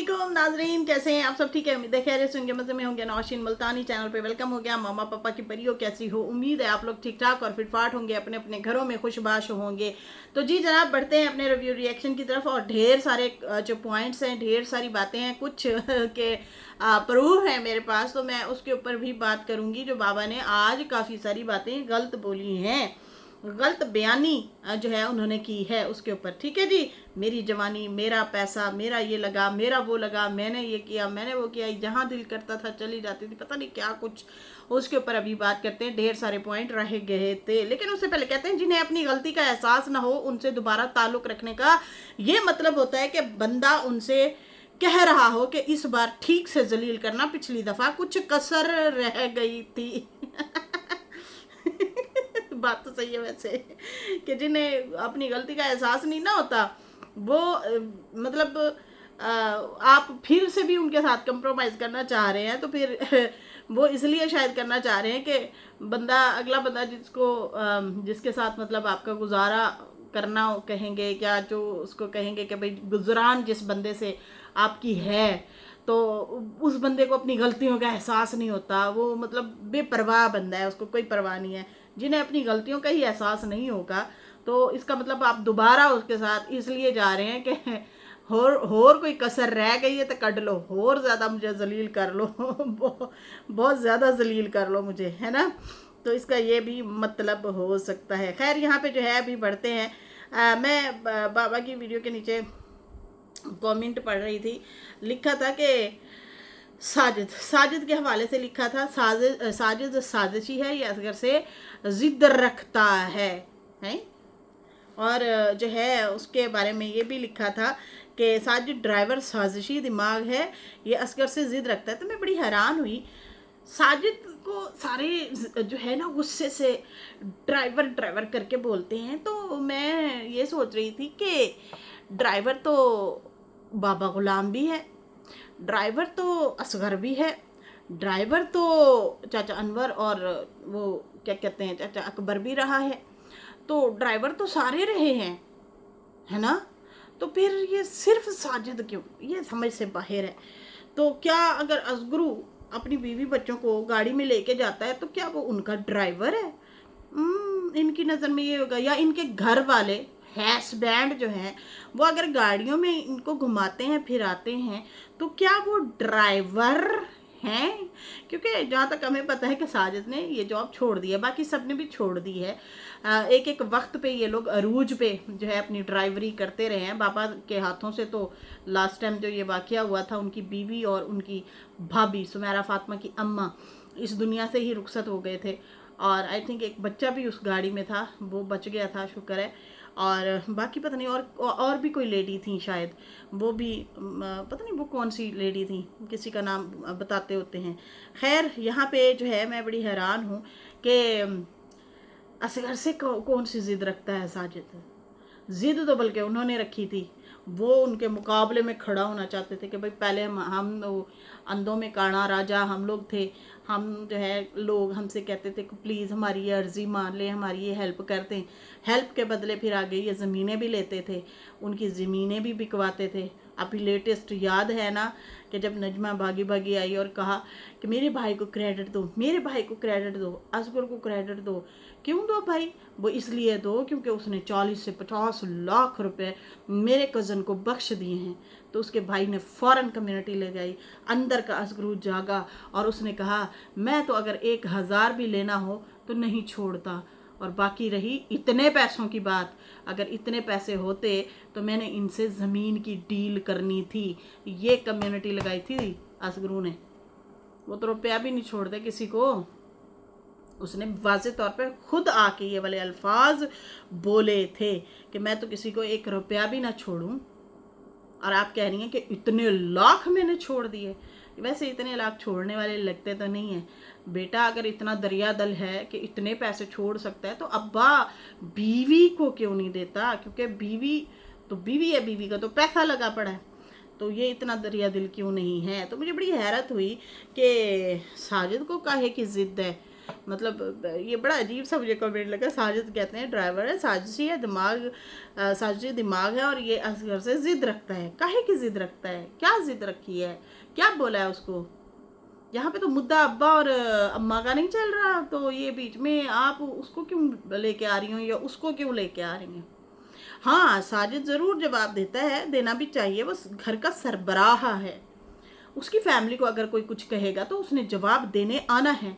अस्सलामुअलैकुम नाजरीन, कैसे हैं आप सब? ठीक है, उम्मीद है खैरियत से होंगे, मज़े में होंगे। नौशीन मुल्तानी चैनल पे वेलकम हो गया। मामा पापा की परियों कैसी हो? उम्मीद है आप लोग ठीक ठाक और फिटफाट होंगे, अपने अपने घरों में खुशबाश होंगे। तो जी जनाब, बढ़ते हैं अपने रिव्यू रिएक्शन की तरफ। और ढेर सारे जो पॉइंट्स हैं, ढेर सारी बातें हैं, कुछ के प्रूफ है मेरे पास, तो मैं उसके ऊपर भी बात करूंगी। जो बाबा ने आज काफ़ी सारी बातें गलत बोली हैं, गलत बयानी जो है उन्होंने की है उसके ऊपर। ठीक है जी, मेरी जवानी, मेरा पैसा, मेरा ये लगा, मेरा वो लगा, मैंने ये किया, मैंने वो किया, जहाँ दिल करता था चली जाती थी, पता नहीं क्या कुछ। उसके ऊपर अभी बात करते हैं। ढेर सारे पॉइंट रह गए थे, लेकिन उससे पहले कहते हैं जिन्हें अपनी गलती का एहसास ना हो उनसे दोबारा ताल्लुक रखने का ये मतलब होता है कि बंदा उनसे कह रहा हो कि इस बार ठीक से जलील करना, पिछली दफा कुछ कसर रह गई थी। बात तो सही है वैसे, कि जिन्हें अपनी गलती का एहसास नहीं ना होता वो मतलब आप फिर से भी उनके साथ कंप्रोमाइज़ करना चाह रहे हैं, तो फिर वो इसलिए शायद करना चाह रहे हैं कि बंदा, अगला बंदा जिसके साथ मतलब आपका गुजारा करना कहेंगे, क्या जो उसको कहेंगे कि भाई गुजरान जिस बंदे से आपकी है, तो उस बंदे को अपनी गलतियों का एहसास नहीं होता। वो मतलब बेपरवाह बंदा है, उसको कोई परवाह नहीं है। जिन्हें अपनी गलतियों का ही एहसास नहीं होगा, तो इसका मतलब आप दोबारा उसके साथ इसलिए जा रहे हैं कि होर कोई कसर रह गई है तो कट लो, और ज़्यादा मुझे जलील कर लो। बहुत ज़्यादा जलील कर लो मुझे, है ना। तो इसका ये भी मतलब हो सकता है। खैर, यहाँ पे जो है अभी बढ़ते हैं। मैं बाबा की वीडियो के नीचे कमेंट पढ़ रही थी, लिखा था कि साजिद के हवाले से लिखा था, साजिद साजिशी है, ये असगर से जिद रखता है। और जो है उसके बारे में ये भी लिखा था कि साजिद ड्राइवर साजिशी दिमाग है, ये असगर से जिद रखता है। तो मैं बड़ी हैरान हुई, साजिद को सारे जो है ना गुस्से से ड्राइवर ड्राइवर करके बोलते हैं। तो मैं ये सोच रही थी कि ड्राइवर तो बाबा गुलाम भी है, ड्राइवर तो असगर भी है, ड्राइवर तो चाचा अनवर और वो क्या कहते हैं चाचा अकबर भी रहा है। तो ड्राइवर तो सारे रहे हैं, है ना। तो फिर ये सिर्फ साजिद क्यों? ये समझ से बाहर है। तो क्या अगर असगरू अपनी बीवी बच्चों को गाड़ी में लेके जाता है तो क्या वो उनका ड्राइवर है? इनकी नज़र में ये होगा। या इनके घर वाले हैस बैंड जो हैं वो अगर गाड़ियों में इनको घुमाते हैं फिराते हैं तो क्या वो ड्राइवर हैं? क्योंकि जहाँ तक हमें पता है कि साजिद ने ये जॉब छोड़ दी है, बाकी सब ने भी छोड़ दी है। एक एक वक्त पे ये लोग अरूज पे जो है अपनी ड्राइवरी करते रहे हैं बाबा के हाथों से। तो लास्ट टाइम जो ये वाक़या हुआ था, उनकी बीवी और उनकी भाभी सुमेरा फातिमा की अम्मा इस दुनिया से ही रुखसत हो गए थे। और आई थिंक एक बच्चा भी उस गाड़ी में था, वो बच गया था, शुक्र है। और बाकी पता नहीं और भी कोई लेडी थी शायद, वो भी पता नहीं वो कौन सी लेडी थी, किसी का नाम बताते होते हैं। खैर, यहाँ पे जो है मैं बड़ी हैरान हूँ कि असगर से कौन सी ज़िद रखता है साजिद। ज़िद तो बल्कि उन्होंने रखी थी, वो उनके मुकाबले में खड़ा होना चाहते थे कि भाई पहले हम अंधों में काना राजा हम लोग थे। हम जो है लोग हमसे कहते थे कि प्लीज़ हमारी ये अर्ज़ी मान लें, हमारी ये हेल्प कर दें। हेल्प के बदले फिर आगे ये ज़मीनें भी लेते थे, उनकी ज़मीनें भी बिकवाते थे। अभी लेटेस्ट याद है ना कि जब नजमा भागी भागी आई और कहा कि मेरे भाई को क्रेडिट दो, मेरे भाई को क्रेडिट दो, असगर को क्रेडिट दो। क्यों दो भाई? वो इसलिए दो क्योंकि उसने 40 से 50 लाख रुपए मेरे कज़न को बख्श दिए हैं। तो उसके भाई ने फ़ौरन कम्युनिटी ले गई, अंदर का असगरू जागा और उसने कहा मैं तो अगर 1000 भी लेना हो तो नहीं छोड़ता। और बाकी रही इतने पैसों की बात, अगर इतने पैसे होते तो मैंने इनसे ज़मीन की डील करनी थी। ये कम्युनिटी लगाई थी असगरू ने, वो तो रुपया भी नहीं छोड़ते किसी को। उसने वाज़े तौर पे खुद आके ये वाले अल्फाज बोले थे कि मैं तो किसी को 1 रुपया भी ना छोड़ूं। और आप कह रही हैं कि इतने लाख मैंने छोड़ दिए। वैसे इतने लाख छोड़ने वाले लगते तो नहीं हैं बेटा। अगर इतना दरिया दल है कि इतने पैसे छोड़ सकता है तो अब्बा बीवी को क्यों नहीं देता? क्योंकि बीवी तो बीवी है, बीवी का तो पैसा लगा पड़ा है। तो ये इतना दरिया दिल क्यों नहीं है? तो मुझे बड़ी हैरत हुई कि साजिद को काहे की ज़िद है। मतलब ये बड़ा अजीब सा मुझे कमेंट लगा। साजिद कहते हैं ड्राइवर है, साजिशी है, साजिशी दिमाग है और ये असगर से ज़िद रखता है। काहे की ज़िद रखता है? क्या ज़िद रखी है? क्या बोला है उसको? यहाँ पे तो मुद्दा अब्बा और अम्मा का नहीं चल रहा, तो ये बीच में आप उसको क्यों लेके आ रही हो या उसको क्यों लेके आ रही हैं? हाँ, साजिद ज़रूर जवाब देता है, देना भी चाहिए, बस घर का सरबराह है। उसकी फैमिली को अगर कोई कुछ कहेगा तो उसने जवाब देने आना है।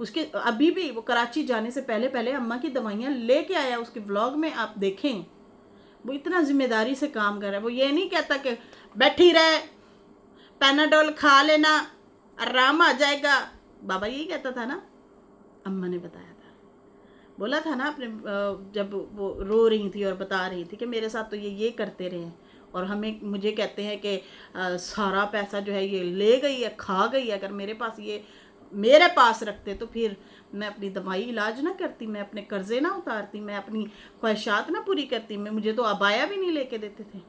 उसके अभी भी वो कराची जाने से पहले पहले अम्मा की दवाइयाँ लेके आया। उसके व्लॉग में आप देखें, वो इतना जिम्मेदारी से काम कर रहा है। वो ये नहीं कहता कि बैठी रहे, पैनाडोल खा लेना, आराम आ जाएगा। बाबा यही कहता था ना, अम्मा ने बताया था, बोला था ना अपने जब वो रो रही थी और बता रही थी कि मेरे साथ तो ये करते रहे हैं और मुझे कहते हैं कि सारा पैसा जो है ये ले गई है, खा गई है। अगर मेरे पास रखते तो फिर मैं अपनी दवाई इलाज ना करती, मैं अपने कर्जे ना उतारती, मैं अपनी ख्वाहिशात ना पूरी करती। मुझे तो अबाया भी नहीं लेके देते थे।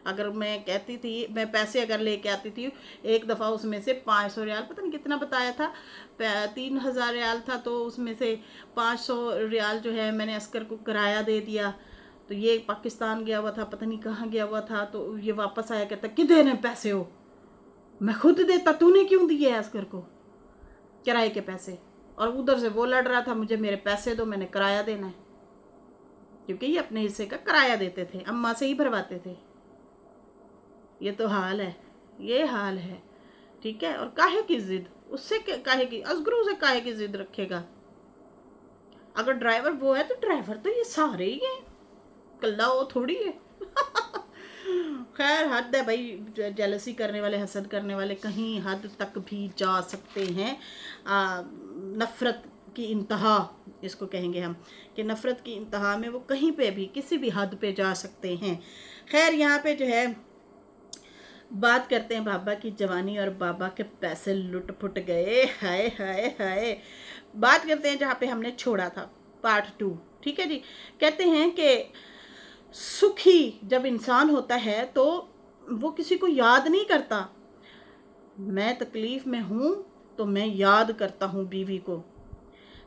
अगर मैं कहती थी, मैं पैसे अगर लेके आती थी, एक दफ़ा उसमें से 500 रियाल, पता नहीं कितना बताया था, 3000 रियाल था, तो उसमें से 500 रियाल जो है मैंने अस्कर को किराया दे दिया। तो ये पाकिस्तान गया हुआ था, पता नहीं कहाँ गया हुआ था, तो ये वापस आया, कहता किधर हैं पैसे? हो मैं खुद देता, तूने क्यों दिए है अस्कर को किराए के पैसे? और उधर से वो लड़ रहा था, मुझे मेरे पैसे दो, मैंने किराया देना है, क्योंकि ये अपने हिस्से का किराया देते थे, अम्मा से ही भरवाते थे। ये तो हाल है, ये हाल है, ठीक है। और काहे की जिद उससे, काहे की असगरू से काहे की जिद रखेगा? अगर ड्राइवर वो है तो ड्राइवर तो ये सारे ही हैं, कल्ला वो थोड़ी है। खैर हद है भाई, जेलसी करने वाले, हसद करने वाले कहीं हद तक भी जा सकते हैं। नफ़रत की इंतहा इसको कहेंगे हम, कि नफ़रत की इंतहा में वो कहीं पे भी किसी भी हद पे जा सकते हैं। खैर यहाँ पे जो है बात करते हैं बाबा की जवानी और बाबा के पैसे लुट फुट गए। हाय हाय हाय। बात करते हैं जहाँ पे हमने छोड़ा था, पार्ट 2, ठीक है जी। कहते हैं कि सुखी जब इंसान होता है तो वो किसी को याद नहीं करता। मैं तकलीफ़ में हूँ तो मैं याद करता हूँ बीवी को,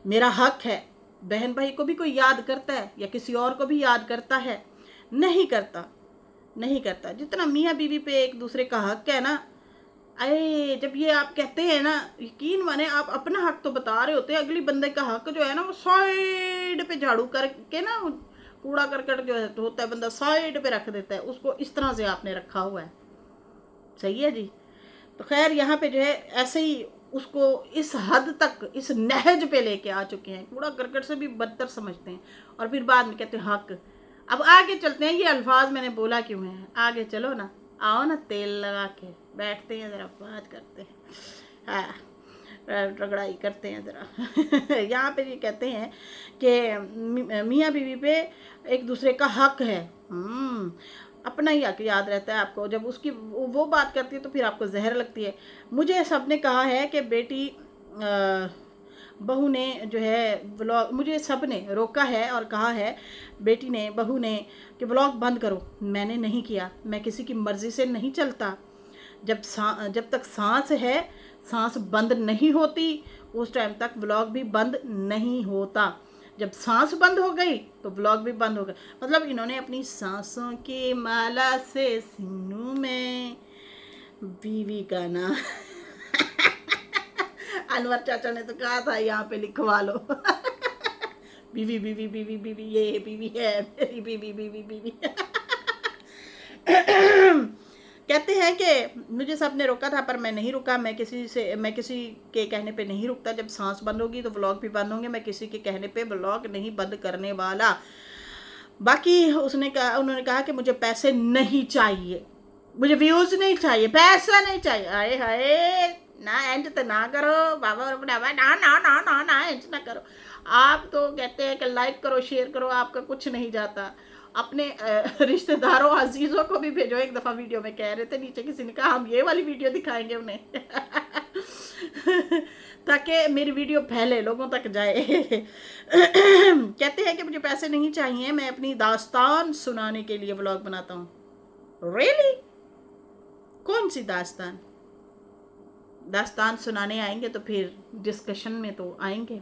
मेरा हक है। बहन भाई को भी कोई याद करता है या किसी और को भी याद करता है? नहीं करता, नहीं करता। जितना मियाँ बीवी पे एक दूसरे का हक है ना, अरे जब ये आप कहते हैं ना, यकीन माने आप अपना हक तो बता रहे होते हैं, अगली बंदे का हक जो है ना वो साइड पे झाड़ू करके ना, कूड़ा करकट जो है तो होता है, बंदा साइड पे रख देता है उसको, इस तरह से आपने रखा हुआ है। सही है जी। तो खैर यहाँ पे जो है ऐसे ही उसको इस हद तक, इस नहज पे लेके आ चुके हैं, कूड़ा करकट से भी बदतर समझते हैं। और फिर बाद में कहते हैं हक। अब आगे चलते हैं, ये अल्फाज मैंने बोला क्यों है, आगे चलो ना, आओ ना, तेल लगा के बैठते हैं, ज़रा बात करते हैं, हाँ रगड़ाई करते हैं ज़रा। यहाँ पे ये कहते हैं कि मियाँ बीवी पे एक दूसरे का हक है। अपना ही हक याद रहता है आपको। जब उसकी वो बात करती है तो फिर आपको जहर लगती है। मुझे सबने कहा है कि बेटी बहू ने जो है व्लॉग, मुझे सब ने रोका है और कहा है, बेटी ने, बहू ने, कि व्लॉग बंद करो। मैंने नहीं किया, मैं किसी की मर्ज़ी से नहीं चलता। जब तक सांस है, सांस बंद नहीं होती, उस टाइम तक व्लॉग भी बंद नहीं होता। जब सांस बंद हो गई तो व्लॉग भी बंद हो गया। मतलब इन्होंने अपनी सांसों की माला से सीनों में बीवी का नाम अनवर चाचा ने तो कहा था यहाँ पे लिखवा लो। बीवी बीवी बीवी बीवी, ये बीवी है मेरी बीवी बीवी बीवी। कहते हैं कि मुझे सबने रोका था पर मैं नहीं रुका। मैं किसी के कहने पे नहीं रुकता। जब सांस बंद होगी तो व्लॉग भी बंद होंगे। मैं किसी के कहने पे व्लॉग नहीं बंद करने वाला। बाकी उन्होंने कहा कि मुझे पैसे नहीं चाहिए, मुझे व्यूज़ नहीं चाहिए, पैसा नहीं चाहिए। आए हाय ना, एंड तो ना करो बाबा और बढ़ावा, ना ना ना ना ना एंड ना करो। आप तो कहते हैं कि लाइक करो, शेयर करो, आपका कुछ नहीं जाता। अपने रिश्तेदारों अजीज़ों को भी भेजो। एक दफ़ा वीडियो में कह रहे थे, नीचे किसी ने कहा हम ये वाली वीडियो दिखाएंगे उन्हें। ताकि मेरी वीडियो फैले, लोगों तक जाए। कहते हैं कि मुझे पैसे नहीं चाहिए, मैं अपनी दास्तान सुनाने के लिए व्लॉग बनाता हूँ। रियली? कौन सी दास्तान? दास्तान सुनाने आएंगे तो फिर डिस्कशन में तो आएंगे।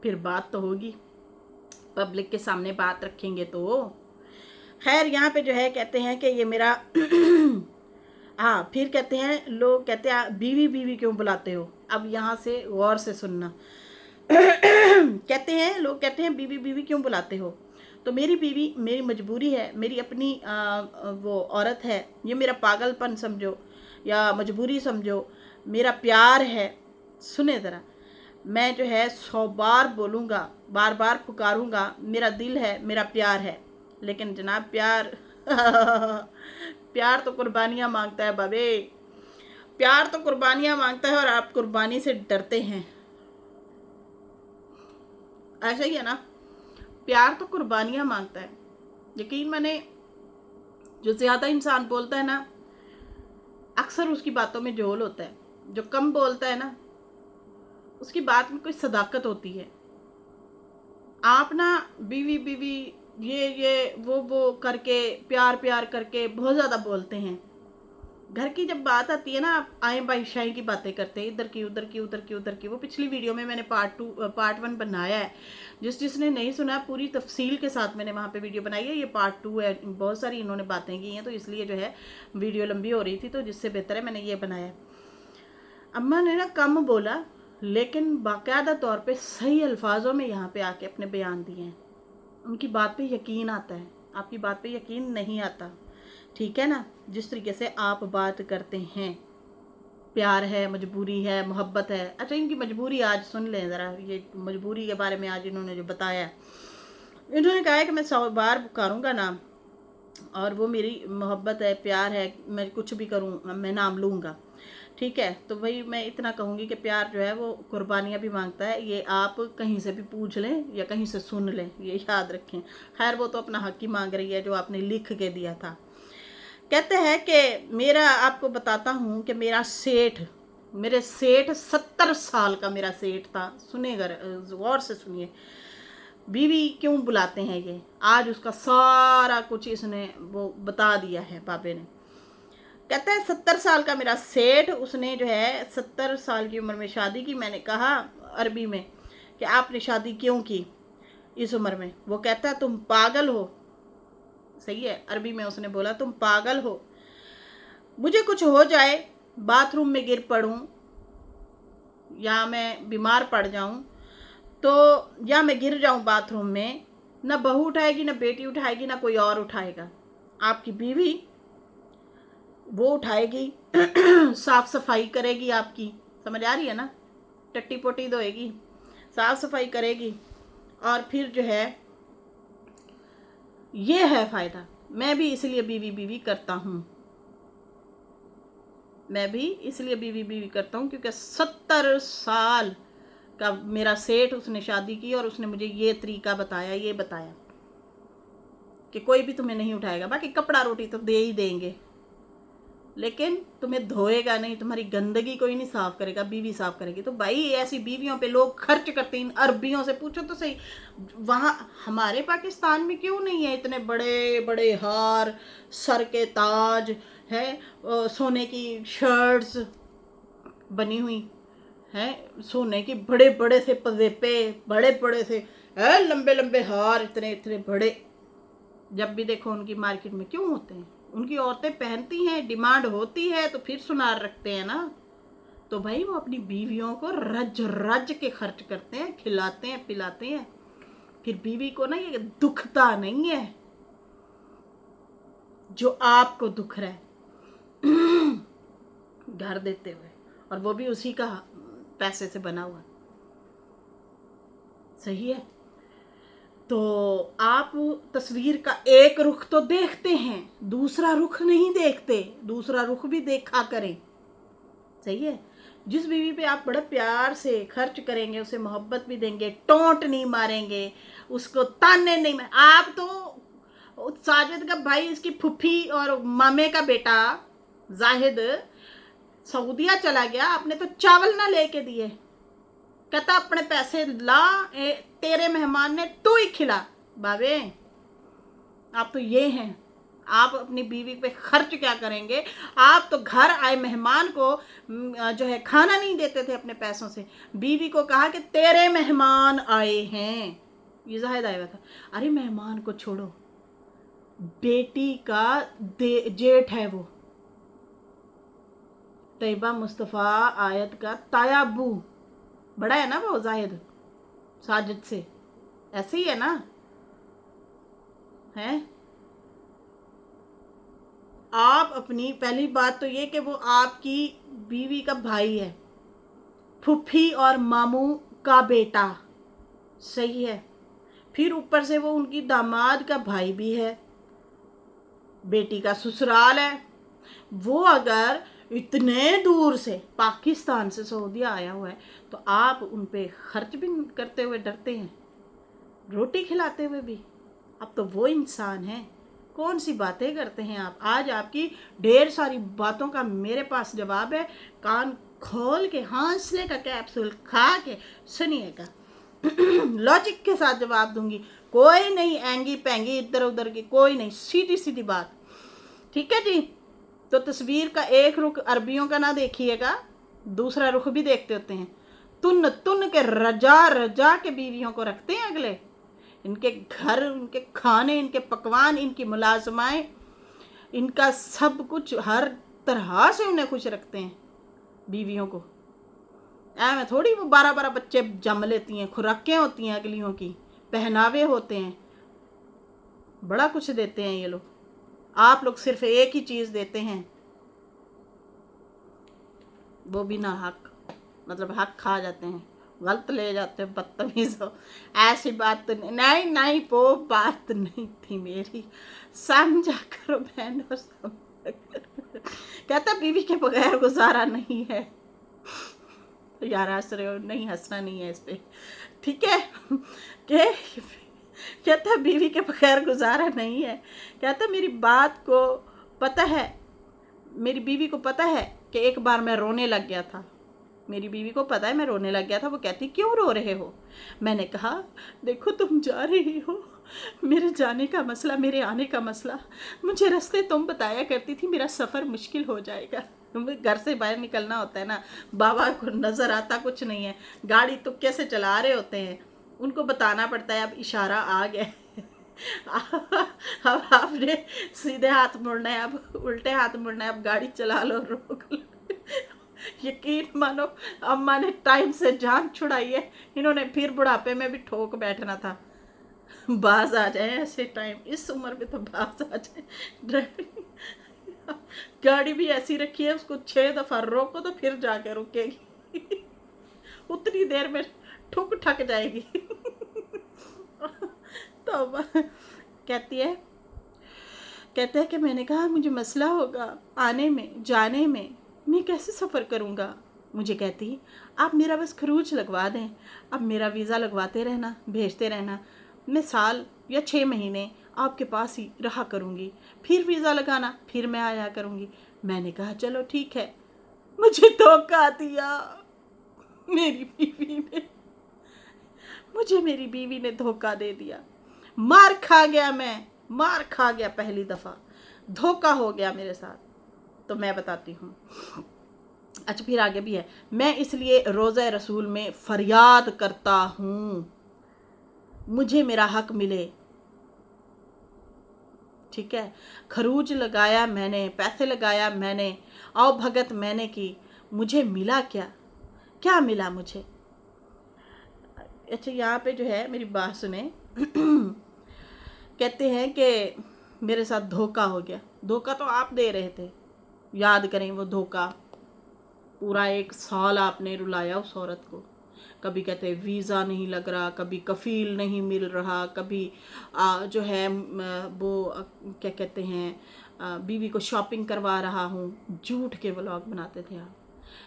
फिर बात तो होगी, पब्लिक के सामने बात रखेंगे तो। खैर यहाँ पे जो है कहते हैं कि ये मेरा हाँ, फिर कहते हैं लोग, कहते हैं बीवी बीवी क्यों बुलाते हो। अब यहाँ से गौर से सुनना। कहते हैं लोग, कहते हैं बीवी बीवी क्यों बुलाते हो। तो मेरी बीवी मेरी मजबूरी है, मेरी अपनी वो औरत है, ये मेरा पागलपन समझो या मजबूरी समझो, मेरा प्यार है। सुने ज़रा, मैं जो है 100 बार बोलूँगा, बार बार पुकारूँगा, मेरा दिल है, मेरा प्यार है, लेकिन जनाब प्यार प्यार तो कुर्बानियाँ मांगता है बाबे, प्यार तो कुर्बानियाँ मांगता है और आप कुर्बानी से डरते हैं। ऐसा ही है ना, प्यार तो कुर्बानियाँ मांगता है। यकीन माने, जो ज़्यादा इंसान बोलता है ना, अक्सर उसकी बातों में झोल होता है। जो कम बोलता है ना, उसकी बात में कोई सदाकत होती है। आप ना बीवी बीवी ये वो करके, प्यार प्यार करके बहुत ज़्यादा बोलते हैं। घर की जब बात आती है ना, आप आए बाई शाही की बातें करते हैं, इधर की उधर की उधर की उधर की। वो पिछली वीडियो में मैंने पार्ट 1 बनाया है, जिसने नहीं सुना पूरी तफसील के साथ मैंने वहाँ पे वीडियो बनाई है। ये पार्ट 2 है, बहुत सारी इन्होंने बातें की हैं, तो इसलिए जो है वीडियो लंबी हो रही थी, तो जिससे बेहतर है मैंने ये बनाया। अम्मा ने ना कम बोला, लेकिन बाकायदा तौर पे सही अल्फाजों में यहाँ पे आके अपने बयान दिए हैं। उनकी बात पे यकीन आता है, आपकी बात पे यकीन नहीं आता। ठीक है ना, जिस तरीके से आप बात करते हैं, प्यार है, मजबूरी है, मोहब्बत है। अच्छा, इनकी मजबूरी आज सुन लें ज़रा, ये मजबूरी के बारे में आज इन्होंने जो बताया। इन्होंने कहा है कि मैं 100 बार पुकारूंगा ना, और वो मेरी मोहब्बत है, प्यार है, मैं कुछ भी करूँ मैं नाम लूँगा। ठीक है, तो भाई मैं इतना कहूँगी कि प्यार जो है वो कुर्बानियाँ भी मांगता है। ये आप कहीं से भी पूछ लें या कहीं से सुन लें, ये याद रखें। खैर वो तो अपना हक ही मांग रही है जो आपने लिख के दिया था। कहते हैं कि मेरा, आपको बताता हूँ कि मेरे सेठ 70 साल का मेरा सेठ था। सुने गौर से सुनिए, बीवी क्यों बुलाते हैं ये, आज उसका सारा कुछ इसने वो बता दिया है बाबे ने। कहता है 70 साल का मेरा सेठ, उसने जो है 70 साल की उम्र में शादी की। मैंने कहा अरबी में कि आपने शादी क्यों की इस उम्र में। वो कहता है तुम पागल हो। सही है, अरबी में उसने बोला तुम पागल हो, मुझे कुछ हो जाए, बाथरूम में गिर पड़ूं या मैं बीमार पड़ जाऊं, तो या मैं गिर जाऊं बाथरूम में, ना बहू उठाएगी, ना बेटी उठाएगी, ना कोई और उठाएगा। आपकी बीवी वो उठाएगी, साफ सफाई करेगी आपकी, समझ आ रही है ना, टट्टी पोटी धोएगी, साफ सफाई करेगी, और फिर जो है ये है फ़ायदा। मैं भी इसलिए बीवी बीवी करता हूँ, मैं भी इसलिए बीवी बीवी करता हूँ क्योंकि 70 साल का मेरा सेठ, उसने शादी की और उसने मुझे ये तरीका बताया, ये बताया कि कोई भी तुम्हें नहीं उठाएगा, बाकी कपड़ा रोटी तो दे ही देंगे, लेकिन तुम्हें धोएगा नहीं, तुम्हारी गंदगी कोई नहीं साफ करेगा, बीवी साफ करेगी। तो भाई ऐसी बीवियों पे लोग खर्च करते हैं, अरबियों से पूछो तो सही। वहाँ हमारे पाकिस्तान में क्यों नहीं है इतने बड़े बड़े हार, सर के ताज है, सोने की शर्ट्स बनी हुई हैं, सोने की बड़े बड़े से पजेपे, बड़े बड़े से लंबे लंबे हार, इतने इतने बड़े, जब भी देखो उनकी मार्केट में क्यों होते हैं। उनकी औरतें पहनती हैं, डिमांड होती है, तो फिर सुनार रखते हैं ना। तो भाई वो अपनी बीवियों को रज रज के खर्च करते हैं, खिलाते हैं, पिलाते हैं। फिर बीवी को ना ये दुखता नहीं है जो आपको दुख रहा है घर देते हुए, और वो भी उसी का पैसे से बना हुआ। सही है, तो आप तस्वीर का एक रुख तो देखते हैं, दूसरा रुख नहीं देखते, दूसरा रुख भी देखा करें। सही है, जिस बीवी पे आप बड़े प्यार से खर्च करेंगे, उसे मोहब्बत भी देंगे, टोंट नहीं मारेंगे, उसको ताने नहीं मारेंगे। आप तो साजिद का भाई, इसकी फुफी और मामे का बेटा जाहिद सऊदिया चला गया, आपने तो चावल ना लेके दिए, कहता अपने पैसे ला, तेरे मेहमान ने तू ही खिला। बाबे आप तो ये हैं, आप अपनी बीवी पे खर्च क्या करेंगे? आप तो घर आए मेहमान को जो है खाना नहीं देते थे अपने पैसों से। बीवी को कहा कि तेरे मेहमान आए हैं। ये जाहिद आया हुआ था। अरे मेहमान को छोड़ो, बेटी का जेठ है वो, तैयबा मुस्तफ़ा आयत का तायाबू, बड़ा है ना वो जाहिद साजिद से, ऐसे ही है ना? है आप अपनी पहली बात तो ये कि वो आपकी बीवी का भाई है, फुफ्फी और मामू का बेटा, सही है। फिर ऊपर से वो उनकी दामाद का भाई भी है, बेटी का ससुराल है। वो अगर इतने दूर से पाकिस्तान से सऊदी आया हुआ है तो आप उन पे खर्च भी करते हुए डरते हैं, रोटी खिलाते हुए भी? अब तो वो इंसान है, कौन सी बातें करते हैं आप? आज आपकी ढेर सारी बातों का मेरे पास जवाब है, कान खोल के हौसले का कैप्सूल खा के सुनिएगा। लॉजिक के साथ जवाब दूंगी, कोई नहीं एंगी पैंगी इधर उधर की, कोई नहीं, सीधी सीधी बात, ठीक है जी? तो तस्वीर का एक रुख अरबियों का ना देखिएगा, दूसरा रुख भी देखते होते हैं। तुन तुन के रजा रजा के बीवियों को रखते हैं अगले, इनके घर, इनके खाने, इनके पकवान, इनकी मुलाजमाएं, इनका सब कुछ हर तरह से उन्हें खुश रखते हैं बीवियों को। ऐ थोड़ी वो 12-12 बच्चे जम लेती हैं, खुराकें होती हैं अगलियों की, पहनावे होते हैं, बड़ा कुछ देते हैं ये लोग। आप लोग सिर्फ एक ही चीज़ देते हैं, वो भी ना हक, मतलब हक खा जाते हैं, गलत ले जाते हैं, बदतमीज हो। ऐसी बात तो नहीं, नहीं वो बात नहीं थी मेरी, समझा करो बहन, और समझा करो। कहता बीवी के बगैर गुजारा नहीं है। तो यार हंस रहे हो? नहीं, हंसना नहीं है इस पे, ठीक है? के कहता बीवी के बगैर गुजारा नहीं है। कहता मेरी बात को पता है, मेरी बीवी को पता है कि एक बार मैं रोने लग गया था, मेरी बीवी को पता है मैं रोने लग गया था। वो कहती क्यों रो रहे हो? मैंने कहा देखो तुम जा रही हो, मेरे जाने का मसला, मेरे आने का मसला, मुझे रास्ते तुम बताया करती थी, मेरा सफ़र मुश्किल हो जाएगा। घर से बाहर निकलना होता है ना, बाबा को नज़र आता कुछ नहीं है, गाड़ी तो कैसे चला रहे होते हैं, उनको बताना पड़ता है अब इशारा आ गया। अब आपने सीधे हाथ मुड़ना है, अब उल्टे हाथ मुड़ना है, अब गाड़ी चला लो, रोक लो। यकीन मानो अम्मा ने टाइम से जान छुड़ाई है, इन्होंने फिर बुढ़ापे में भी ठोक बैठना था। बाज आ जाए ऐसे टाइम, इस उम्र में तो बाज आ जाए। ड्राइविंग गाड़ी भी ऐसी रखी है, उसको 6 दफ़ा रोको तो फिर जाके रुकेगी। उतनी देर में ठुक ठक जाएगी। तो कहती है, कहते हैं कि मैंने कहा मुझे मसला होगा आने में जाने में, मैं कैसे सफ़र करूँगा? मुझे कहती आप मेरा बस खरूज लगवा दें, अब मेरा वीज़ा लगवाते रहना, भेजते रहना, मैं साल या 6 महीने आपके पास ही रहा करूँगी, फिर वीज़ा लगाना, फिर मैं आया करूँगी। मैंने कहा चलो ठीक है। मुझे धोखा दिया मेरी बीवी ने, मुझे मेरी बीवी ने धोखा दे दिया। मार खा गया मैं, मार खा गया, पहली दफ़ा धोखा हो गया मेरे साथ। तो मैं बताती हूँ, अच्छा फिर आगे भी है, मैं इसलिए रोज़ा रसूल में फरियाद करता हूँ मुझे मेरा हक मिले, ठीक है? खरूज लगाया मैंने, पैसे लगाया मैंने, आओ भगत मैंने की, मुझे मिला क्या? क्या मिला मुझे? अच्छा यहाँ पे जो है मेरी बात सुने। कहते हैं कि मेरे साथ धोखा हो गया। धोखा तो आप दे रहे थे, याद करें वो धोखा। पूरा 1 साल आपने रुलाया उस औरत को, कभी कहते वीज़ा नहीं लग रहा, कभी कफ़ील नहीं मिल रहा, कभी जो है वो क्या कहते हैं बीवी को शॉपिंग करवा रहा हूँ। झूठ के व्लॉग बनाते थे आप,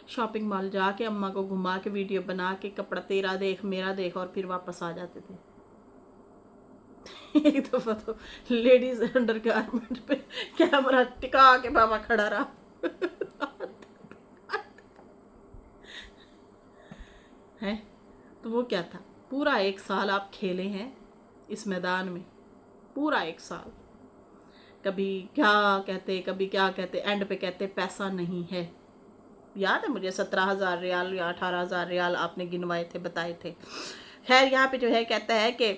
शॉपिंग मॉल जाके अम्मा को घुमा के वीडियो बना के कपड़ा तेरा देख मेरा देख, और फिर वापस आ जाते थे। एक दफ़ा तो लेडीज़ अंडर गारमेंट पे कैमरा टिका के बाबा खड़ा रहा। है तो वो क्या था? पूरा 1 साल आप खेले हैं इस मैदान में, पूरा 1 साल। कभी क्या कहते, कभी क्या कहते, एंड पे कहते पैसा नहीं है। याद है मुझे 17,000 रियाल या 18,000 रियाल आपने गिनवाए थे, बताए थे। खैर यहाँ पे जो है कहता है कि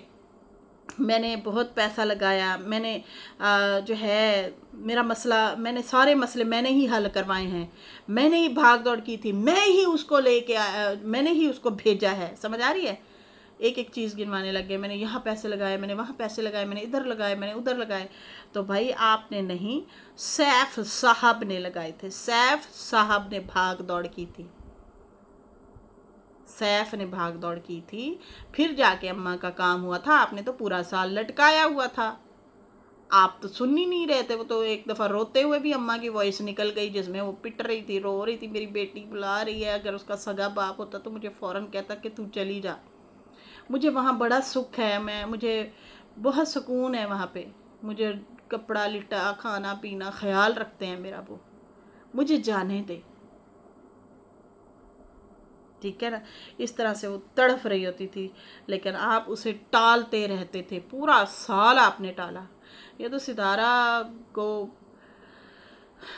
मैंने बहुत पैसा लगाया, मैंने जो है मेरा मसला, मैंने सारे मसले मैंने ही हल करवाए हैं, मैंने ही भाग दौड़ की थी, मैं ही उसको लेके आया, मैंने ही उसको भेजा है। समझ आ रही है? एक एक चीज़ गिनवाने लग गए, मैंने यहाँ पैसे लगाए, मैंने वहाँ पैसे लगाए, मैंने इधर लगाए, मैंने उधर लगाए। तो भाई आपने नहीं, सैफ साहब ने लगाए थे, सैफ साहब ने भाग दौड़ की थी, सैफ ने भाग दौड़ की थी, फिर जाके अम्मा का काम हुआ था। आपने तो पूरा साल लटकाया हुआ था, आप तो सुन ही नहीं रहे थे। वो तो एक दफ़ा रोते हुए भी अम्मा की वॉइस निकल गई, जिसमें वो पिट रही थी, रो रही थी, मेरी बेटी बुला रही है। अगर उसका सगा बाप होता तो मुझे फ़ौरन कहता कि तू चली जा, मुझे वहाँ बड़ा सुख है, मुझे बहुत सुकून है वहाँ पे, मुझे कपड़ा लिटा खाना पीना ख्याल रखते हैं मेरा वो, मुझे जाने दे। ठीक है ना? इस तरह से वो तड़फ रही होती थी, लेकिन आप उसे टालते रहते थे। पूरा साल आपने टाला। ये तो सितारा को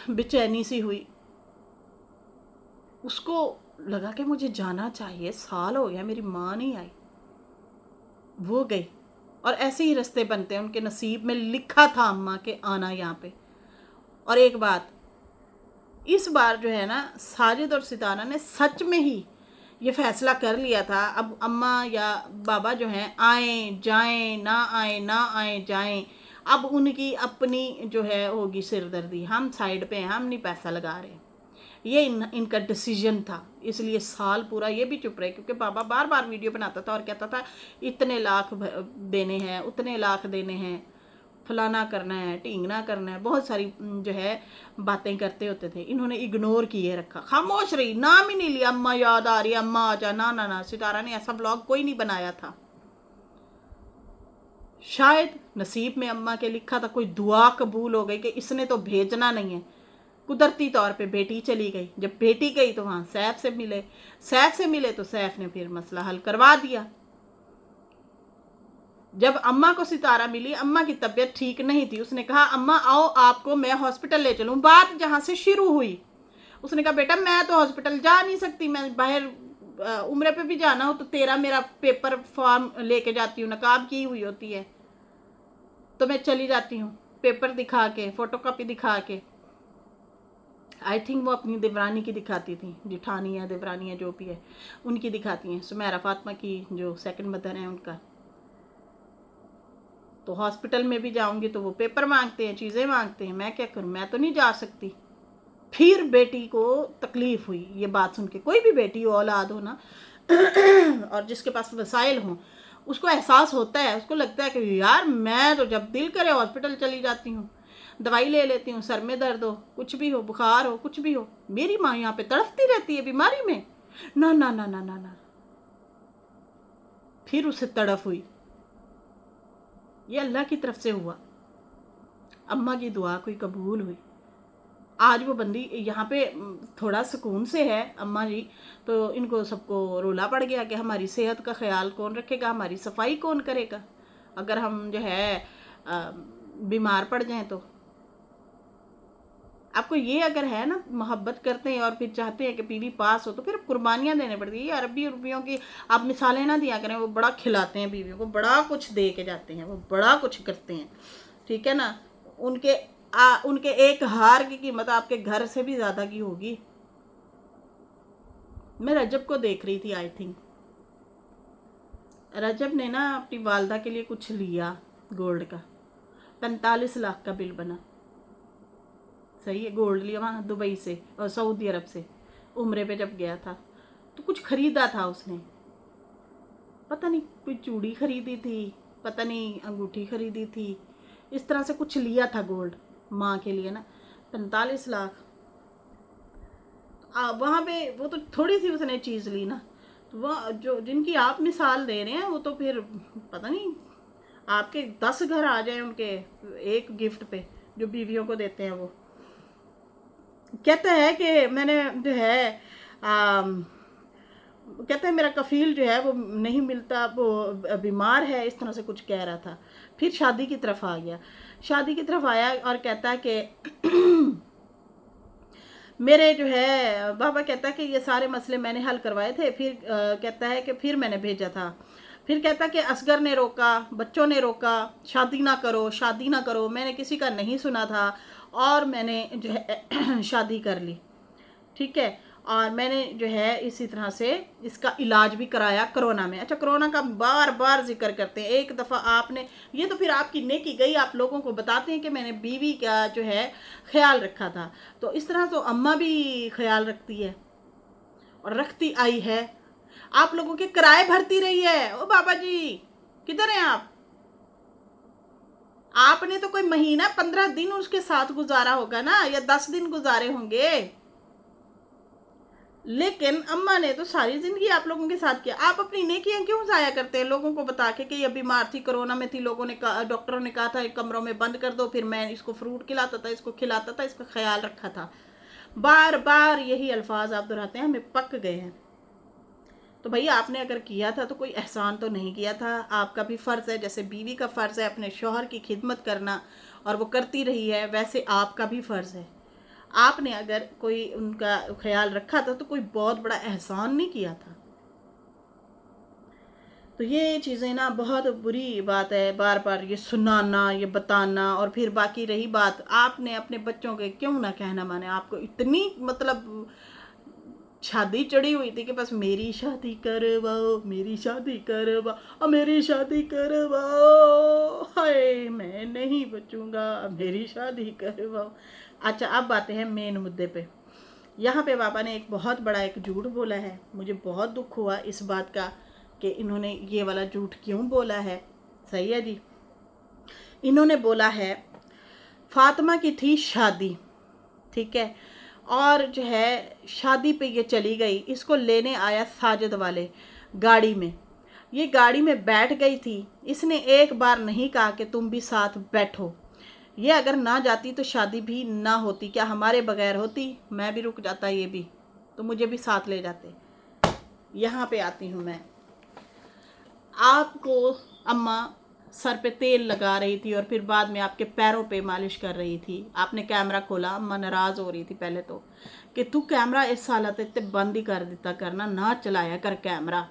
बेचैनी सी हुई, उसको लगा कि मुझे जाना चाहिए, साल हो गया मेरी माँ नहीं आई। वो गई, और ऐसे ही रास्ते बनते हैं, उनके नसीब में लिखा था अम्मा के आना यहाँ पे। और एक बात, इस बार जो है ना, साजिद और सितारा ने सच में ही ये फैसला कर लिया था, अब अम्मा या बाबा जो हैं आए जाएं, ना आए ना आए जाएं, अब उनकी अपनी जो है होगी सिरदर्दी, हम साइड पे हैं, हम नहीं पैसा लगा रहे। ये इनका डिसीजन था, इसलिए साल पूरा ये भी चुप रहे, क्योंकि बाबा बार बार वीडियो बनाता था और कहता था इतने लाख देने हैं, उतने लाख देने हैं, फलाना करना है, ढींगना करना है, बहुत सारी जो है बातें करते होते थे। इन्होंने इग्नोर किए रखा, खामोश रही, नाम ही नहीं लिया। अम्मा याद आ रही है, अम्मा आ जा, ना ना ना, सितारा ने ऐसा व्लॉग कोई नहीं बनाया था। शायद नसीब में अम्मा के लिखा था, कोई दुआ कबूल हो गई कि इसने तो भेजना नहीं है। कुदरती तौर पे बेटी चली गई, जब बेटी गई तो वहाँ सैफ से मिले, सैफ से मिले तो सैफ ने फिर मसला हल करवा दिया। जब अम्मा को सितारा मिली, अम्मा की तबीयत ठीक नहीं थी, उसने कहा अम्मा आओ आपको मैं हॉस्पिटल ले चलूँ। बात जहाँ से शुरू हुई, उसने कहा बेटा मैं तो हॉस्पिटल जा नहीं सकती, मैं बाहर उम्र पे भी जाना हो तो तेरा मेरा पेपर फॉर्म लेके जाती हूँ, नकाब की हुई होती है तो मैं चली जाती हूँ, पेपर दिखा के, फोटोकॉपी दिखा के। आई थिंक वो अपनी देवरानी की दिखाती थी, जिठानी या देवरानी है जो भी है, उनकी दिखाती हैं, सुमेरा फातिमा की जो सेकंड मदर हैं उनका। तो हॉस्पिटल में भी जाऊंगी तो वो पेपर मांगते हैं, चीज़ें मांगते हैं, मैं क्या करूँ, मैं तो नहीं जा सकती। फिर बेटी को तकलीफ़ हुई ये बात सुन के। कोई भी बेटी हो, औलाद हो ना और जिसके पास वसाइल हों, उसको एहसास होता है, उसको लगता है कि यार मैं तो जब दिल करे हॉस्पिटल चली जाती हूँ, दवाई ले लेती हूँ, सर में दर्द हो, कुछ भी हो, बुखार हो, कुछ भी हो, मेरी माँ यहाँ पे तड़पती रहती है बीमारी में, ना ना ना ना ना ना। फिर उसे तड़फ हुई, ये अल्लाह की तरफ से हुआ, अम्मा की दुआ कोई कबूल हुई। आज वो बंदी यहाँ पे थोड़ा सुकून से है अम्मा जी, तो इनको सबको रोला पड़ गया कि हमारी सेहत का ख्याल कौन रखेगा, हमारी सफाई कौन करेगा अगर हम जो है बीमार पड़ जाएं। तो आपको ये अगर है ना, मोहब्बत करते हैं और फिर चाहते हैं कि बीवी पास हो, तो फिर कुर्बानियाँ देने पड़ती है। ये अरबी उर्बियों की आप मिसालें ना दिया करें, वो बड़ा खिलाते हैं बीवियों को, बड़ा कुछ दे के जाते हैं, वो बड़ा कुछ करते हैं, ठीक है ना। उनके एक हार की कीमत आपके घर से भी ज़्यादा की होगी। मैं रजब को देख रही थी, आई थिंक रजब ने ना अपनी वालदा के लिए कुछ लिया गोल्ड का, 45 लाख का बिल बना। सही है, गोल्ड लिया वहाँ दुबई से और सऊदी अरब से, उम्रे पे जब गया था तो कुछ खरीदा था उसने, पता नहीं कोई चूड़ी खरीदी थी, पता नहीं अंगूठी खरीदी थी, इस तरह से कुछ लिया था गोल्ड माँ के लिए ना, 45 लाख। वहाँ पे वो तो थोड़ी सी उसने चीज़ ली ना, तो वह जो जिनकी आप मिसाल दे रहे हैं वो तो फिर पता नहीं आपके 10 घर आ जाए उनके एक गिफ्ट पे जो बीवियों को देते हैं। वो कहता है कि मैंने जो है कहता है मेरा कफ़ील जो है वो नहीं मिलता, वो बीमार है, इस तरह से कुछ कह रहा था। फिर शादी की तरफ आ गया। शादी की तरफ आया और कहता है कि मेरे जो है बाबा कहता है कि ये सारे मसले मैंने हल करवाए थे। फिर कहता है कि फिर मैंने भेजा था। फिर कहता है कि असगर ने रोका, बच्चों ने रोका, शादी ना करो, शादी ना करो, मैंने किसी का नहीं सुना था और मैंने जो है शादी कर ली। ठीक है, और मैंने जो है इसी तरह से इसका इलाज भी कराया कोरोना में। अच्छा, कोरोना का बार बार जिक्र करते हैं। एक दफ़ा आपने, ये तो फिर आपकी नेकी गई, आप लोगों को बताते हैं कि मैंने बीवी का जो है ख्याल रखा था। तो इस तरह तो अम्मा भी ख्याल रखती है और रखती आई है। आप लोगों के किराए भरती रही है। ओ बाबा जी, किधर हैं आप? आपने तो कोई महीना 15 दिन उसके साथ गुजारा होगा ना, या 10 दिन गुजारे होंगे। लेकिन अम्मा ने तो सारी जिंदगी आप लोगों के साथ किया। आप अपनी नेकियां क्यों जाया करते हैं लोगों को बता के कि ये बीमार थी, कोरोना में थी, लोगों ने डॉक्टरों ने कहा था एक कमरों में बंद कर दो, फिर मैं इसको फ्रूट खिलाता था, इसको खिलाता था, इसका ख्याल रखा था। बार बार यही अल्फाज आप दोहराते हैं, हमें पक गए हैं। तो भैया आपने अगर किया था तो कोई एहसान तो नहीं किया था। आपका भी फ़र्ज़ है, जैसे बीवी का फ़र्ज़ है अपने शौहर की खिदमत करना और वो करती रही है, वैसे आपका भी फ़र्ज़ है। आपने अगर कोई उनका ख्याल रखा था तो कोई बहुत बड़ा एहसान नहीं किया था। तो ये चीज़ें ना बहुत बुरी बात है, बार बार ये सुनाना, ये बताना। और फिर बाकी रही बात, आपने अपने बच्चों के क्यों ना कहना माने, आपको इतनी मतलब शादी चढ़ी हुई थी कि बस मेरी शादी करवाओ, मेरी शादी करवाओ और मेरी शादी करवाओ, हाय मैं नहीं बचूंगा, मेरी शादी करवाओ। अच्छा, अब आते हैं मेन मुद्दे पे। यहाँ पे पापा ने एक बहुत बड़ा एक झूठ बोला है। मुझे बहुत दुख हुआ इस बात का कि इन्होंने ये वाला झूठ क्यों बोला है। सही है जी, इन्होंने बोला है फातिमा की थी शादी, ठीक है, और जो है शादी पे ये चली गई। इसको लेने आया साजिद वाले गाड़ी में। ये गाड़ी में बैठ गई थी। इसने एक बार नहीं कहा कि तुम भी साथ बैठो। ये अगर ना जाती तो शादी भी ना होती। क्या हमारे बगैर होती? मैं भी रुक जाता, ये भी तो मुझे भी साथ ले जाते। यहाँ पे आती हूँ मैं। आपको अम्मा सर पे तेल लगा रही थी और फिर बाद में आपके पैरों पे मालिश कर रही थी। आपने कैमरा खोला, अम्मा नाराज़ हो रही थी पहले तो कि तू कैमरा इस हालत इतने बंद ही कर देता करना, ना चलाया कर कैमरा।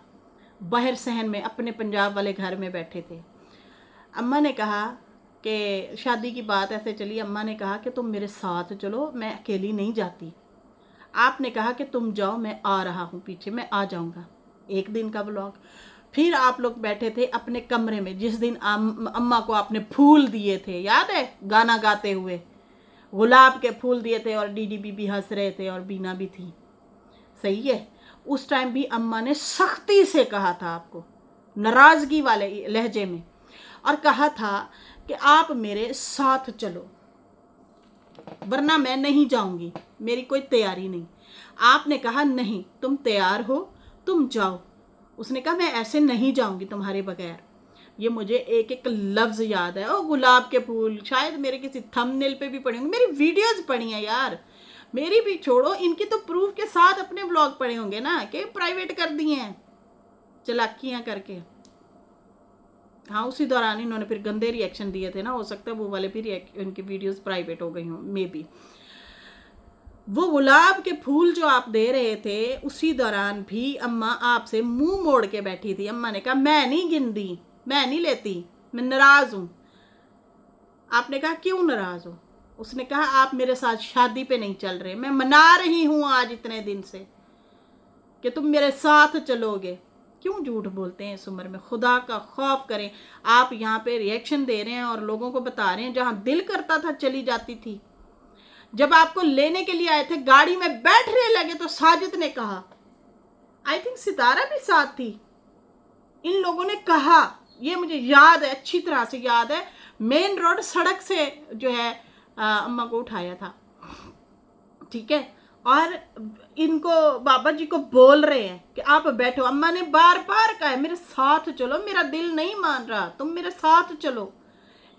बाहर सहन में अपने पंजाब वाले घर में बैठे थे। अम्मा ने कहा कि शादी की बात ऐसे चली, अम्मा ने कहा कि तुम मेरे साथ चलो, मैं अकेली नहीं जाती। आपने कहा कि तुम जाओ, मैं आ रहा हूँ पीछे, मैं आ जाऊँगा। एक दिन का व्लॉग। फिर आप लोग बैठे थे अपने कमरे में जिस दिन अम्मा को आपने फूल दिए थे, याद है, गाना गाते हुए गुलाब के फूल दिए थे और डीडी बीबी हंस रहे थे और बीना भी थी। सही है, उस टाइम भी अम्मा ने सख्ती से कहा था आपको, नाराज़गी वाले लहजे में, और कहा था कि आप मेरे साथ चलो वरना मैं नहीं जाऊंगी, मेरी कोई तैयारी नहीं। आपने कहा नहीं, तुम तैयार हो, तुम जाओ। उसने कहा मैं ऐसे नहीं जाऊंगी तुम्हारे बगैर। ये मुझे एक एक लफ्ज़ याद है। ओ गुलाब के फूल शायद मेरे किसी थंबनेल पे भी पड़े होंगे, मेरी वीडियोस पड़ी हैं यार, मेरी भी छोड़ो, इनकी तो प्रूफ के साथ अपने ब्लॉग पड़े होंगे ना कि प्राइवेट कर दिए हैं चलाकियाँ करके। हाँ, उसी दौरान इन्होंने फिर गंदे रिएक्शन दिए थे ना, हो सकता है वो वाले भी उनकी वीडियोस प्राइवेट हो गई हों, मे बी। वो गुलाब के फूल जो आप दे रहे थे उसी दौरान भी अम्मा आपसे मुंह मोड़ के बैठी थी। अम्मा ने कहा मैं नहीं गिनती, मैं नहीं लेती, मैं नाराज़ हूँ। आपने कहा क्यों नाराज़ हो? उसने कहा आप मेरे साथ शादी पे नहीं चल रहे, मैं मना रही हूँ आज इतने दिन से कि तुम मेरे साथ चलोगे। क्यों झूठ बोलते हैं इस उम्र में? खुदा का खौफ करें। आप यहाँ पे रिएक्शन दे रहे हैं और लोगों को बता रहे हैं, जहाँ दिल करता था चली जाती थी। जब आपको लेने के लिए आए थे, गाड़ी में बैठने लगे तो साजिद ने कहा, आई थिंक सितारा भी साथ थी, इन लोगों ने कहा, ये मुझे याद है, अच्छी तरह से याद है, मेन रोड सड़क से जो है अम्मा को उठाया था, ठीक है, और इनको बाबा जी को बोल रहे हैं कि आप बैठो। अम्मा ने बार बार कहा मेरे साथ चलो, मेरा दिल नहीं मान रहा, तुम मेरे साथ चलो।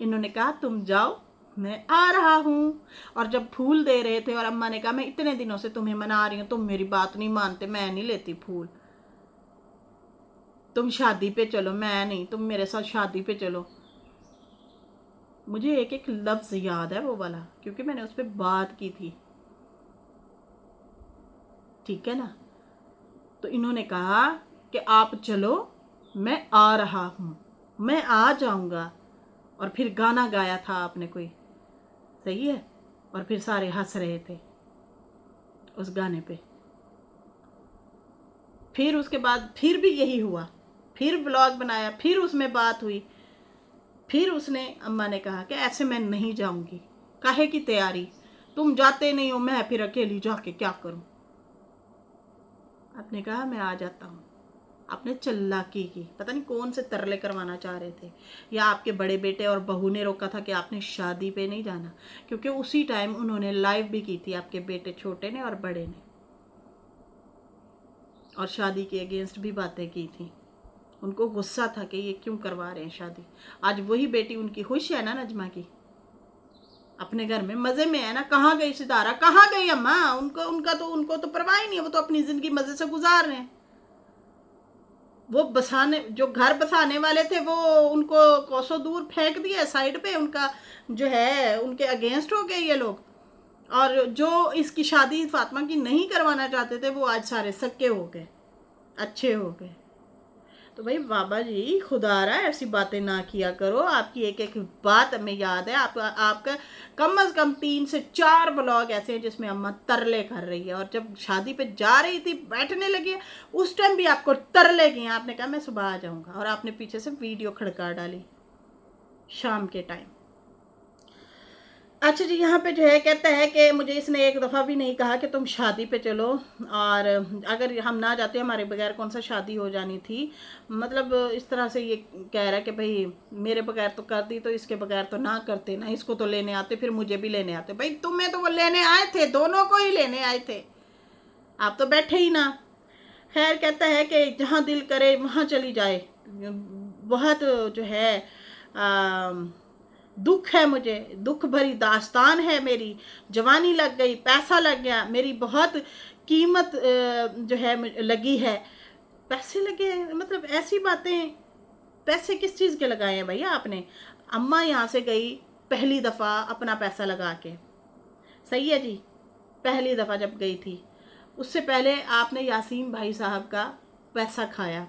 इन्होंने कहा तुम जाओ, मैं आ रहा हूँ। और जब फूल दे रहे थे और अम्मा ने कहा मैं इतने दिनों से तुम्हें मना रही हूँ, तुम मेरी बात नहीं मानते, मैं नहीं लेती फूल, तुम शादी पे चलो, मैं नहीं, तुम मेरे साथ शादी पे चलो। मुझे एक एक लफ्ज़ याद है वो वाला, क्योंकि मैंने उस पर बात की थी, ठीक है ना। तो इन्होंने कहा कि आप चलो, मैं आ रहा हूँ, मैं आ जाऊँगा। और फिर गाना गाया था आपने कोई, सही है। और फिर सारे हंस रहे थे उस गाने पे। फिर उसके बाद फिर भी यही हुआ, फिर ब्लॉग बनाया, फिर उसमें बात हुई। फिर उसने, अम्मा ने कहा कि ऐसे मैं नहीं जाऊंगी, काहे की तैयारी, तुम जाते नहीं हो, मैं फिर अकेली जाके क्या करूं। आपने कहा मैं आ जाता हूँ। आपने चालाकी की, पता नहीं कौन से तरले करवाना चाह रहे थे, या आपके बड़े बेटे और बहू ने रोका था कि आपने शादी पे नहीं जाना, क्योंकि उसी टाइम उन्होंने लाइव भी की थी, आपके बेटे छोटे ने और बड़े ने, और शादी के अगेंस्ट भी बातें की थी। उनको गुस्सा था कि ये क्यों करवा रहे हैं शादी। आज वही बेटी उनकी खुश है ना, नजमा की, अपने घर में मजे में है ना। कहाँ गई सितारा, कहाँ गई अम्मा, उनको तो परवाह ही नहीं है, वो तो अपनी जिंदगी मजे से गुजार रहे हैं। वो बसाने, जो घर बसाने वाले थे वो उनको कोसों दूर फेंक दिया साइड पे, उनका जो है उनके अगेंस्ट हो गए ये लोग। और जो इसकी शादी फातिमा की नहीं करवाना चाहते थे वो आज सारे सक्के हो गए, अच्छे हो गए। तो भाई बाबा जी, खुदारा ऐसी बातें ना किया करो। आपकी एक एक बात हमें याद है। आपका कम से कम 3 से 4 ब्लॉग ऐसे हैं जिसमें अम्मा तरले कर रही है, और जब शादी पे जा रही थी, बैठने लगी है, उस टाइम भी आपको तरले किए। आपने कहा मैं सुबह आ जाऊंगा, और आपने पीछे से वीडियो खड़का डाली शाम के टाइम। अच्छा जी, यहाँ पे जो है कहता है कि मुझे इसने एक दफ़ा भी नहीं कहा कि तुम शादी पे चलो, और अगर हम ना जाते हमारे बगैर कौन सा शादी हो जानी थी। मतलब इस तरह से ये कह रहा है कि भाई मेरे बगैर तो कर दी, तो इसके बगैर तो ना करते ना, इसको तो लेने आते, फिर मुझे भी लेने आते। भाई तुम्हें तो वो लेने आए थे, दोनों को ही लेने आए थे, आप तो बैठे ही ना। खैर, कहता है कि जहाँ दिल करे वहाँ चली जाए। बहुत जो है दुख है मुझे, दुख भरी दास्तान है मेरी। जवानी लग गई, पैसा लग गया, मेरी बहुत कीमत जो है लगी है। पैसे लगे, मतलब ऐसी बातें। पैसे किस चीज़ के लगाए हैं भैया आपने। अम्मा यहाँ से गई पहली दफ़ा अपना पैसा लगा के, सही है जी, पहली दफ़ा जब गई थी। उससे पहले आपने यासीन भाई साहब का पैसा खाया,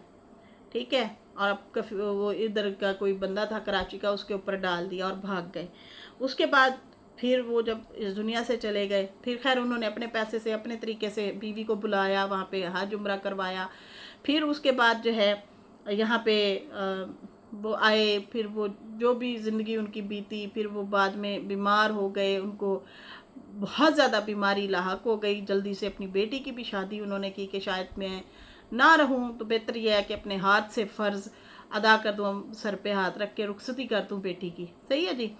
ठीक है, और आपका वो इधर का कोई बंदा था कराची का, उसके ऊपर डाल दिया और भाग गए। उसके बाद फिर वो जब इस दुनिया से चले गए, फिर खैर उन्होंने अपने पैसे से अपने तरीके से बीवी को बुलाया, वहाँ पे हज उम्रा करवाया। फिर उसके बाद जो है यहाँ पे वो आए, फिर वो जो भी ज़िंदगी उनकी बीती, फिर वो बाद में बीमार हो गए, उनको बहुत ज़्यादा बीमारी लाहक हो गई। जल्दी से अपनी बेटी की भी शादी उन्होंने की कि शायद मैं ना रहूं तो बेहतर यह है कि अपने हाथ से फ़र्ज़ अदा कर दूँ, सर पे हाथ रख के रुखसती कर दूँ बेटी की, सही है जी।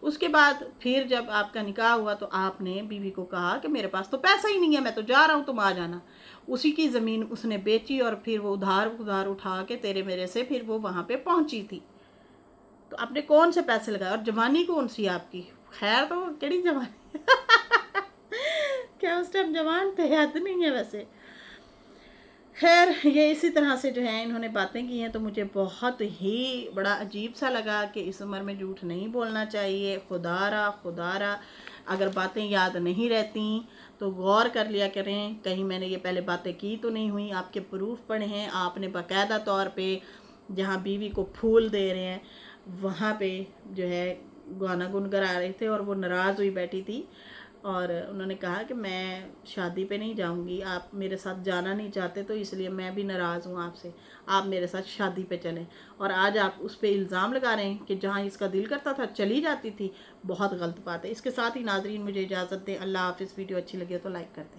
उसके बाद फिर जब आपका निकाह हुआ तो आपने बीवी को कहा कि मेरे पास तो पैसा ही नहीं है, मैं तो जा रहा हूँ, तुम आ जाना। उसी की ज़मीन उसने बेची, और फिर वो उधार उठा के तेरे मेरे से फिर वो वहाँ पे पहुँची थी। तो आपने कौन से पैसे लगाए, और जवानी कौन सी आपकी। खैर, तो केड़ी जवानी क्या उस टाइम जवान थे, याद नहीं है वैसे। खैर, ये इसी तरह से जो है इन्होंने बातें की हैं, तो मुझे बहुत ही बड़ा अजीब सा लगा कि इस उम्र में झूठ नहीं बोलना चाहिए। खुदारा अगर बातें याद नहीं रहती तो गौर कर लिया करें, कहीं मैंने ये पहले बातें की तो नहीं हुई। आपके प्रूफ पड़े हैं, आपने बाकायदा तौर पे जहाँ बीवी को फूल दे रहे हैं वहाँ पे जो है गाना गुनगुना रहे थे, और वो नाराज़ हुई बैठी थी, और उन्होंने कहा कि मैं शादी पे नहीं जाऊंगी, आप मेरे साथ जाना नहीं चाहते, तो इसलिए मैं भी नाराज़ हूँ आपसे, आप मेरे साथ शादी पे चलें। और आज आप उस पर इल्ज़ाम लगा रहे हैं कि जहाँ इसका दिल करता था चली जाती थी। बहुत गलत बात है। इसके साथ ही नाजरीन मुझे इजाज़त दें। अल्लाह हाफ़िज़। वीडियो अच्छी लगी हो तो लाइक कर दें।